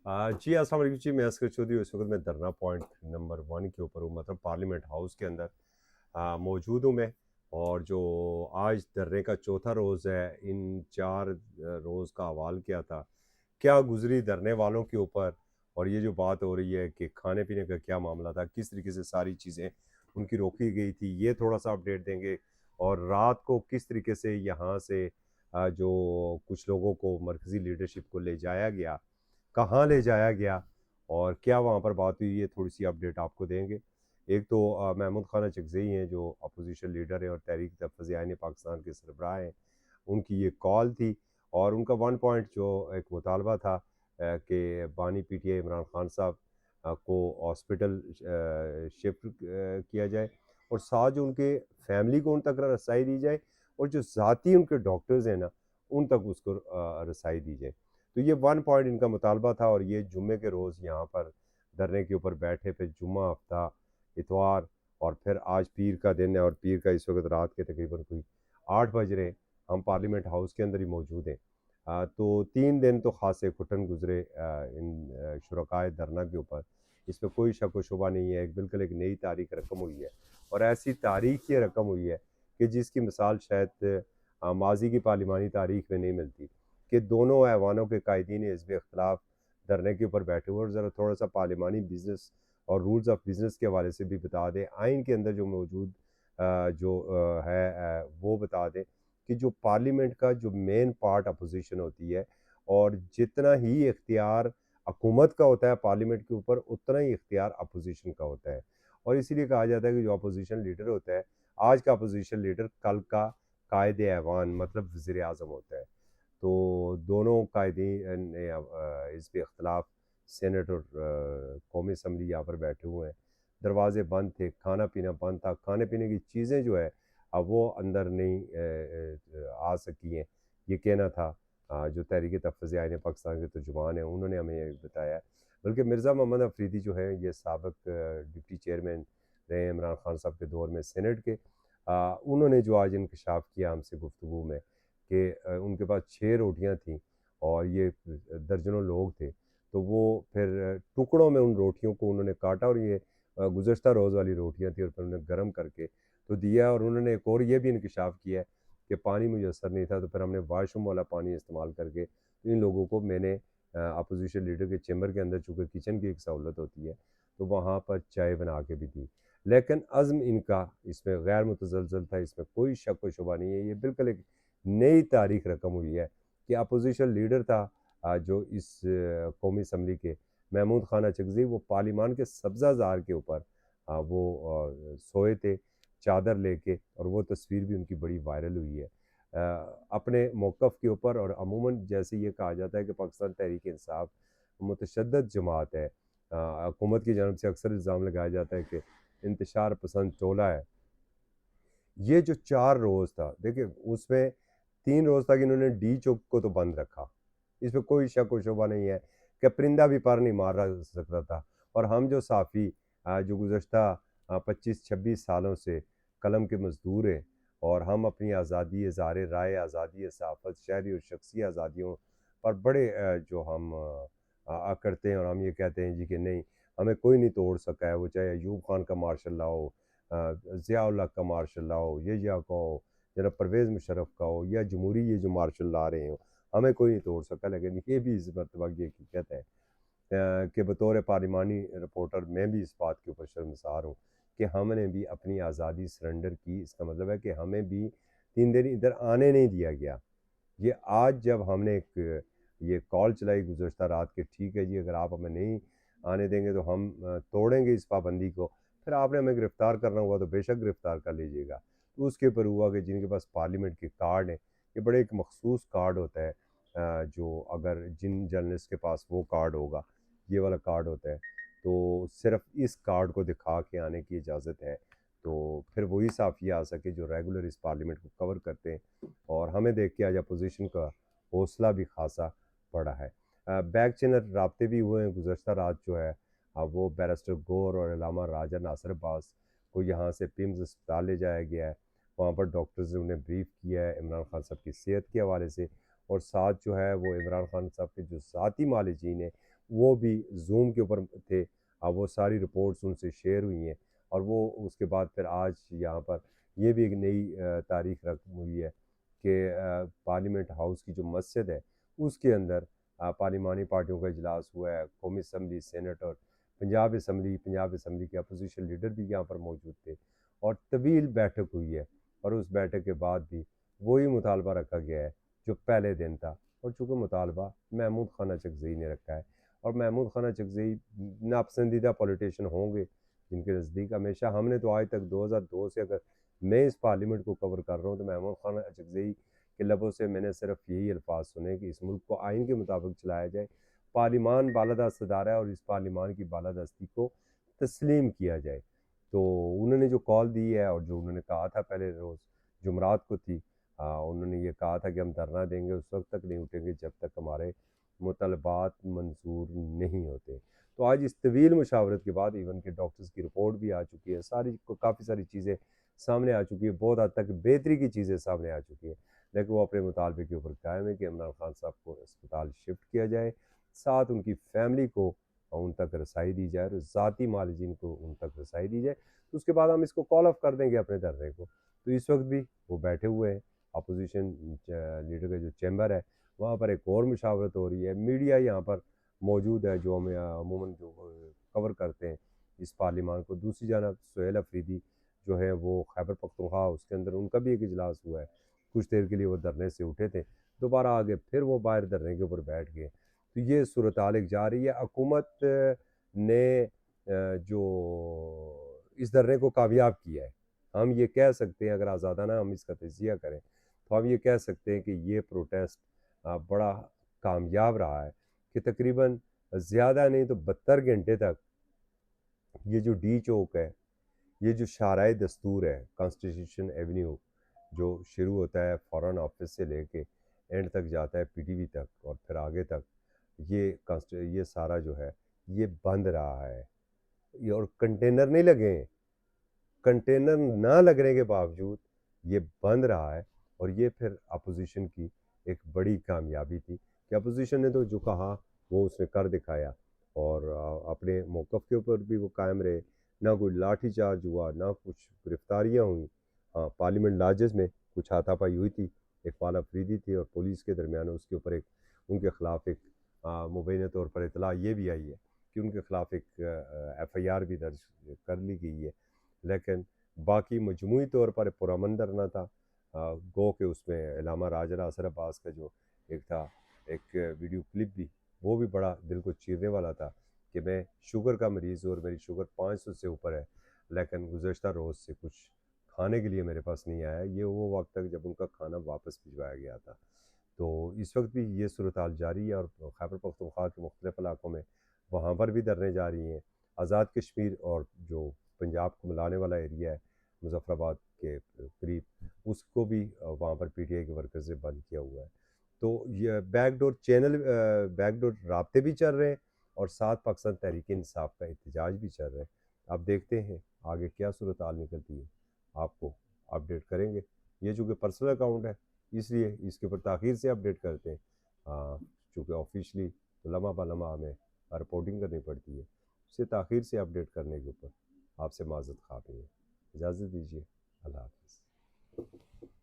जी अस्सलाम वालेकुम जी। मैं असगर चौधरी इस वक्त मैं धरना पॉइंट नंबर 1 के ऊपर हूँ, मतलब पार्लियामेंट हाउस के अंदर मौजूद हूँ मैं। और जो आज धरने का चौथा रोज़ है, इन 4 रोज़ का अहवाल क्या था, क्या गुजरी धरने वालों के ऊपर, और ये जो बात हो रही है कि खाने पीने का क्या मामला था, किस तरीके से सारी चीज़ें उनकी रोकी गई थी, ये थोड़ा सा अपडेट देंगे। और रात को किस तरीके से यहाँ से जो कुछ लोगों को मरकज़ी लीडरशिप को ले जाया गया, कहाँ ले जाया गया और क्या वहाँ पर बात हुई, ये थोड़ी-सी अपडेट आपको देंगे। एक तो महमूद खान चकज़ई हैं जो अपोज़िशन लीडर हैं और तहरीक तहफ़्फ़ुज़ आइन पाकिस्तान के सरबराह हैं। उनकी ये कॉल थी और उनका 1 पॉइंट जो एक मुतालबा था कि बानी पीटीआई इमरान खान साहब को हॉस्पिटल शिफ्ट किया जाए और साथ जो उनके फैमिली को उन तक रसाई दी जाए और जो ज़ाती उनके डॉक्टर्स हैं ना, उन तक उसको रसाई दी जाए। तो ये 1 पॉइंट इनका मुतालबा था और ये जुम्मे के रोज़ यहाँ पर धरने के ऊपर बैठे, फिर जुम्मा हफ्ता, इतवार और फिर आज पीर का दिन है और पीर का इस वक़्त रात के तकरीबन कोई 8 बज रहे हैं। हम पार्लियामेंट हाउस के अंदर ही मौजूद हैं। तो 3 दिन तो ख़ासे घुटन गुज़रे इन शुरकाए धरना के ऊपर। इसमें कोई शक व शुबा नहीं है, एक बिल्कुल एक नई तारीख़ रकम हुई है और ऐसी तारीख़ ये रकम हुई है कि जिसकी मिसाल शायद माज़ी की पार्लिमानी तारीख़ में नहीं मिलती। कि दोनों ऐवानों के कायदीन हिज़्ब इख्तिलाफ धरने के ऊपर बैठे हुए और ज़रा थोड़ा-सा पार्लिमानी बिज़नेस और रूल्स ऑफ बिज़नेस के हवाले से भी बता दें। आइन के अंदर जो मौजूद है वो बता दें कि जो पार्लियामेंट का जो मेन पार्ट अपोज़िशन होती है और जितना ही इख्तियार हुकूमत का होता है पार्लियामेंट के ऊपर, उतना ही इख्तियार अपोज़िशन का होता है। और इसीलिए कहा जाता है कि जो अपोज़िशन लीडर होता है, आज का अपोज़िशन लीडर कल का कायद-ए-ऐवान मतलब वज़ीर-ए-आज़म होता है। तो दोनों कायदीन ने हिज़्ब इख्तिलाफ सेनेट और कौमी असम्बली यहाँ पर बैठे हुए हैं। दरवाज़े बंद थे, खाना-पीना बंद था, खाने-पीने की चीज़ें जो है अब वो अंदर नहीं आ सकी हैं। ये कहना था जो तहरीक तहफ़्फ़ुज़ आइन पाकिस्तान के तर्जुमान हैं, उन्होंने हमें ये बताया है। बल्कि मिर्ज़ा मोहम्मद अफ़रीदी जो हैं, ये साबिक़ डिप्टी चेयरमैन रहे हैं इमरान खान साहब के दौर में सेनेट के। उन्होंने जो आज इंकशाफ़ किया हमसे गुफ्तगू में कि उनके पास 6 रोटियाँ थीं और ये दर्जनों लोग थे। तो वो फिर टुकड़ों में उन रोटियों को उन्होंने काटा और ये गुज़श्ता रोज़ वाली रोटियाँ थी और फिर उन्हें गरम करके तो दिया। और उन्होंने एक और ये भी इंकशाफ़ किया है कि पानी मुयस्सर नहीं था, तो फिर हमने वाशरूम वाला पानी इस्तेमाल करके इन लोगों को मैंने अपोज़िशन लीडर के चैम्बर के अंदर, चूँकि किचन की एक सहूलत होती है, तो वहाँ पर चाय बना के भी दी। लेकिन अज़्म इनका इसमें गैर मुतज़लज़ल था, इसमें कोई शक व शुबा नहीं है। ये बिल्कुल एक नई तारीख़ रकम हुई है कि अपोज़िशन लीडर था जो इस कौमी असम्बली के महमूद खान चकज़ई, वो पार्लिमान के सब्ज़ा ज़ार के ऊपर वो सोए थे चादर लेके और वो तस्वीर भी उनकी बड़ी वायरल हुई है। अपने मौक़िफ़ के ऊपर और अमूमन जैसे ये कहा जाता है कि पाकिस्तान तहरीक-ए-इंसाफ़ मुतशद्दिद जमात है। हुकूमत की जानिब से अक्सर इल्ज़ाम लगाया जाता है कि इंतशार पसंद टोला है। ये जो 4 रोज़ था, देखिए उसमें 3 रोज़ तक इन्होंने डी चौक को तो बंद रखा। इसमें कोई शक व शुबा नहीं है कि परिंदा भी पर नहीं मार सकता था। और हम जो सहाफ़ी जो गुज़श्ता 25-26 सालों से कलम के मज़दूर हैं और हम अपनी आज़ादी, इज़हार राय, आज़ादी सहाफ़त, शहरी और शख़्सी आज़ादियों पर बड़े जो हम करते हैं और हम ये कहते हैं जी कि नहीं, हमें कोई नहीं तोड़ सका है, वो चाहे अयूब खान का मार्शल लॉ हो, ज़िया-उल हक का मार्शल लॉ हो, ये या का हो, जनाब परवेज़ मुशर्रफ का हो या जमहूरी ये जो मार्शल ला रहे हो, हमें कोई नहीं तोड़ सका। लेकिन ये भी इस मर्तबा की हकीकत है कि बतौर पार्लिमानी रिपोर्टर मैं भी इस बात के ऊपर शर्मसार हूँ कि हमने भी अपनी आज़ादी सरेंडर की। इसका मतलब है कि हमें भी 3 दिन इधर आने नहीं दिया गया। ये आज जब हमने एक ये कॉल चलाई गुज़श्ता रात कि ठीक है जी, अगर आप हमें नहीं आने देंगे तो हम तोड़ेंगे इस पाबंदी को। फिर आपने हमें गिरफ़्तार करना हुआ तो बेशक गिरफ़्तार कर लीजिएगा। तो उसके ऊपर हुआ कि जिनके पास पार्लियामेंट के कार्ड हैं, ये बड़े एक मख़सूस कार्ड होता है जो अगर जिन जर्नलिस्ट के पास वो कार्ड होगा, ये वाला कार्ड होता है, तो सिर्फ़ इस कार्ड को दिखा के आने की इजाज़त है। तो फिर वही सहाफ़ी आ सके जो रेगुलर इस पार्लियामेंट को कवर करते हैं। और हमें देख के आज अपोज़िशन का हौसला भी ख़ासा बढ़ा है। बैक चैनल राब्ते भी हुए हैं गुज़श्ता रात जो है वो बैरिस्टर गौर और अल्लामा राजा नासिर अब्बास को यहाँ से पिम्स अस्पताल ले जाया गया है। वहाँ पर डॉक्टर्स ने उन्हें ब्रीफ़ किया है इमरान खान साहब की सेहत के हवाले से और साथ जो है वो इमरान खान साहब के जो ज़ाती मालिजीन हैं, वो भी ज़ूम के ऊपर थे। अब वो सारी रिपोर्ट्स उनसे शेयर हुई हैं और वो उसके बाद फिर आज यहाँ पर ये भी एक नई तारीख रकम हुई है कि पार्लियामेंट हाउस की जो मस्जिद है उसके अंदर पार्लिमानी पार्टियों का इजलास हुआ है। कौमी असम्बली, सेनेट और पंजाब असम्बली के अपोजिशन लीडर भी यहाँ पर मौजूद थे और तवील बैठक हुई है और उस बैठक के बाद भी वही मुतालबा रखा गया है जो पहले दिन था। और चूँकि मुतालबा महमूद खान अचकज़ई ने रखा है और महमूद खान अचकज़ई नापसंदीदा पॉलिटिशियन होंगे जिनके नज़दीक हमेशा हमने तो आज तक 2002 से अगर मैं इस पार्लियामेंट को कवर कर रहा हूँ तो महमूद खान अचकज़ई के लबों से मैंने सिर्फ यही अल्फाज सुने कि इस मुल्क को आइन के मुताबिक चलाया जाए, पार्लिमान बालादस्त अदारा है और इस पार्लिमान की बालादस्ती को तस्लीम किया जाए। तो उन्होंने जो कॉल दी है और जो उन्होंने कहा था पहले रोज़ जुमरात को थी, उन्होंने ये कहा था कि हम धरना देंगे, उस वक्त तक नहीं उठेंगे जब तक हमारे मुतलबात मंजूर नहीं होते। तो आज इस तवील मुशावरत के बाद इवन के डॉक्टर्स की रिपोर्ट भी आ चुकी है, काफ़ी सारी चीज़ें सामने आ चुकी है, बहुत हद तक बेहतरी की चीज़ें सामने आ चुकी हैं, लेकिन वो अपने मुतालबे के ऊपर कायम है कि इमरान खान साहब को अस्पताल शिफ्ट किया जाए, साथ उनकी फैमिली को उन तक रसाई दी जाए और ज़ाती मालिजीन को उन तक रसाई दी जाए। तो उसके बाद हम इसको कॉल ऑफ कर देंगे अपने धरने को। तो इस वक्त भी वो बैठे हुए हैं, अपोजिशन लीडर का जो चैम्बर है वहाँ पर एक और मुशावरत हो रही है। मीडिया यहाँ पर मौजूद है जो हमें अमूमन जो कवर करते हैं इस पार्लिमान को। दूसरी जानब सुहेल अफरीदी जो है वो खैबर पख्तूनख्वा, उसके अंदर उनका भी एक इजलास हुआ है। कुछ देर के लिए वो धरने से उठे थे, दोबारा आगे फिर वो बाहर धरने के ऊपर बैठ गए। तो ये सूरत हाल एक जा रही है। हुकूमत ने जो इस धरने को कामयाब किया है, हम ये कह सकते हैं, अगर आज़ादाना हम इसका तजिया करें तो हम ये कह सकते हैं कि ये प्रोटेस्ट बड़ा कामयाब रहा है कि तकरीबन ज़्यादा नहीं तो 72 घंटे तक ये जो डी चौक है, ये जो शाहराह दस्तूर है, कॉन्स्टिट्यूशन एवेन्यू जो शुरू होता है फॉरेन ऑफिस से लेके एंड तक जाता है पीटीवी तक और फिर आगे तक, ये सारा जो है ये बंद रहा है। ये और कंटेनर नहीं लगे हैं, कंटेनर ना लगने के बावजूद ये बंद रहा है। और ये फिर अपोजिशन की एक बड़ी कामयाबी थी कि अपोजिशन ने तो जो कहा वो उसने कर दिखाया और अपने मौक़िफ़ के ऊपर भी वो कायम रहे। ना कोई लाठी चार्ज हुआ, ना कुछ गिरफ्तारियाँ हुई। हाँ, पार्लियामेंट लार्जेस में कुछ हाथापाई हुई थी, इकबाल अफरीदी थी और पुलिस के दरमियान, उसके ऊपर एक उनके खिलाफ एक मुबैना तौर पर इतला ये भी आई है कि उनके खिलाफ एक FIR भी दर्ज कर ली गई है। लेकिन बाकी मजमूई तौर पर पुरअमन धरना था। गो के उसमें इलामा राजा असर अब्बास का जो एक था, एक वीडियो क्लिप भी, वो भी बड़ा दिल को चीरने वाला था कि मैं शुगर का मरीज़ हूँ और मेरी शुगर 500 से ऊपर है, लेकिन गुज़श्ता रोज़ से कुछ खाने के लिए मेरे पास नहीं आया। ये वो वक्त तक जब उनका खाना वापस भिजवाया गया था। तो इस वक्त भी ये सूरत हाल जारी है और खैबर पख्तूनख्वा के मुख्तलिफ़ इलाकों में वहाँ पर भी धरने जारी हैं। आज़ाद कश्मीर और जो पंजाब को मिलाने वाला एरिया है मुज़फ़्फ़राबाद के करीब, उसको भी वहाँ पर PTI के वर्कर्स ने बंद किया हुआ है। तो ये बैकडोर राब्ते भी चल रहे हैं और साथ पाकिस्तान तहरीक इंसाफ का एहतजाज भी चल रहा है। अब देखते हैं आगे क्या सूरत हाल निकलती है, आपको अपडेट करेंगे। ये चूँकि पर्सनल अकाउंट है इसलिए इसके ऊपर ताख़ीर से अपडेट करते हैं। चूँकि ऑफिशियली तो लम्हा ब लम्हा हमें रिपोर्टिंग करनी पड़ती है, इसे ताख़ीर से अपडेट करने के ऊपर आपसे माज़रत ख़्वाही है। इजाज़त दीजिए। अल्लाह हाफ़िज़।